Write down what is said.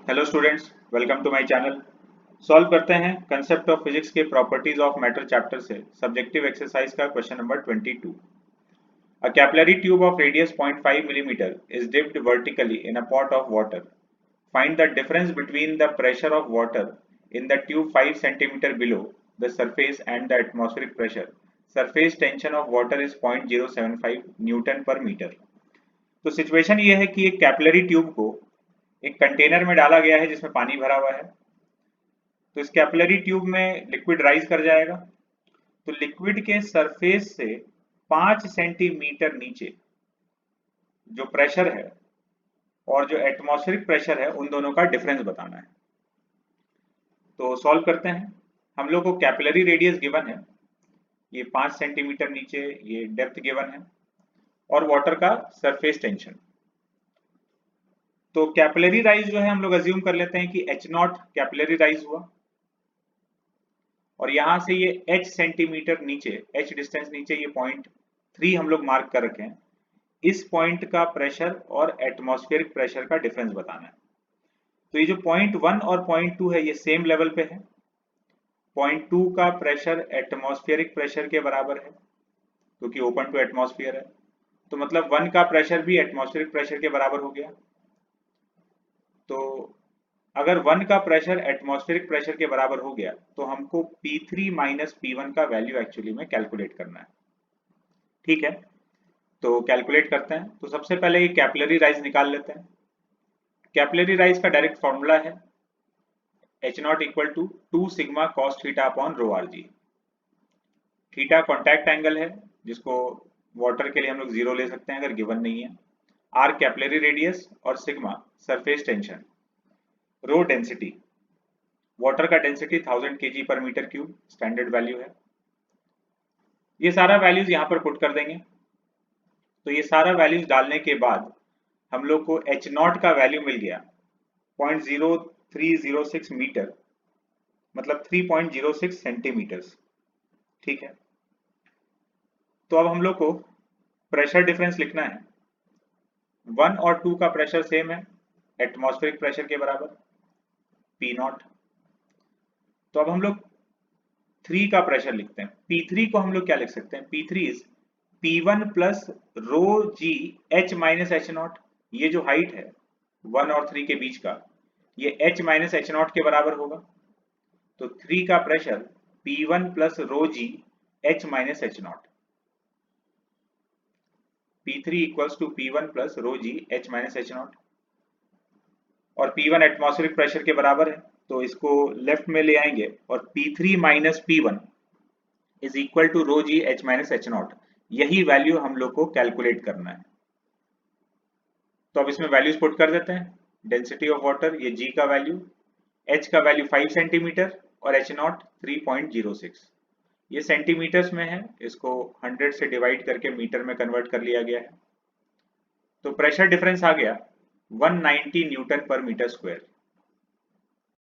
Hello students, welcome to my channel. Solve करते हैं concept of physics के properties of matter chapter से subjective exercise का question number 22। A capillary tube of radius 0.5 millimeter is dipped vertically in a pot of water. Find the difference between the pressure of water in the tube 5 centimeter below the surface and the atmospheric pressure. Surface tension of water is 0.075 Newton पर metre. तो situation ये है कि एक capillary tube को एक container में डाला गया है जिसमें पानी भरा हुआ है। तो इस कैपिलरी ट्यूब में लिक्विड राइज कर जाएगा। तो लिक्विड के सरफेस से 5 सेंटीमीटर नीचे जो प्रेशर है और जो एटमॉस्फेरिक प्रेशर है उन दोनों का डिफरेंस बताना है। तो सॉल्व करते हैं। हम लोग को कैपिलरी रेडियस गिवन है, ये 5 सेंटीमीटर नीचे, ये डेप्थ गिवन है, और वाटर का सरफेस टेंशन। तो कैपिलरी राइज जो है हम लोग अज्यूम कर लेते हैं कि H0 कैपिलरी राइज हुआ, और यहां से ये h सेंटीमीटर नीचे, h डिस्टेंस नीचे, ये 0.3 हम लोग मार्क कर रखे हैं। इस पॉइंट का प्रेशर और एटमॉस्फेरिक प्रेशर का डिफरेंस बताना है। तो ये जो 0.1 और 0.2 है ये सेम लेवल पे है। 0.2 का प्रेशर एटमॉस्फेरिक प्रेशर के बराबर है क्योंकि ओपन टू एटमॉस्फेयर है। तो मतलब 1 का प्रेशर भी एटमॉस्फेरिक प्रेशर के बराबर हो गया। तो अगर 1 का प्रेशर एटमॉस्फेरिक प्रेशर के बराबर हो गया तो हमको P3 माइनस P1 का वैल्यू एक्चुअली में कैलकुलेट करना है। ठीक है, तो कैलकुलेट करते हैं। तो सबसे पहले ये कैपिलरी राइज निकाल लेते हैं। कैपिलरी राइज का डायरेक्ट फॉर्मूला है H0 equal to 2 sigma cos theta upon rho R G. Theta contact angle है जिसको वाटर के लिए हम लोग 0 ले सकते हैं अगर गिवन नहीं है। आर कैपिलरी रेडियस और sigma surface tension. Rho density, water का डेंसिटी 1000 kg पर मीटर क्यूब स्टैंडर्ड वैल्यू है। ये सारा वैल्यूज यहाँ पर पुट कर देंगे। तो ये सारा वैल्यूज डालने के बाद हम लोग को H0 का वैल्यू मिल गया 0.0306 मीटर, मतलब 3.06 सेंटीमीटर्स। ठीक है, तो अब हम लोग को प्रेशर डिफरेंस लिखना है। 1 और 2 का प्रेशर सेम है, एटमॉस्फेरिक प्रेशर के बराबर P0। तो अब हम लोग 3 का प्रेशर लिखते हैं। P3 को हम लोग क्या लिख सकते हैं? P3 is P1 plus rho G H minus H0। ये जो हाइट है 1 और 3 के बीच का, ये H माइनस H0 के बराबर होगा। तो 3 का pressure P1 plus rho G H minus H0। P3 equals to P1 plus rho G H minus H0, और P1 एटमॉस्फेरिक प्रेशर के बराबर है तो इसको लेफ्ट में ले आएंगे और P3 minus P1 is equal to rho G H minus H0। यही वैल्यू हम लोग को कैलकुलेट करना है। तो अब इसमें वैल्यूज पुट कर देते हैं। डेंसिटी ऑफ वाटर, ये G का वैल्यू, H का वैल्यू 5 सेंटीमीटर और H0 3.06। ये सेंटीमीटर्स में है, इसको 100 से डिवाइड करके मीटर में कन्वर्ट कर लिया गया है। तो प्रेशर डिफरेंस आ गया 190 न्यूटन पर मीटर स्क्वायर।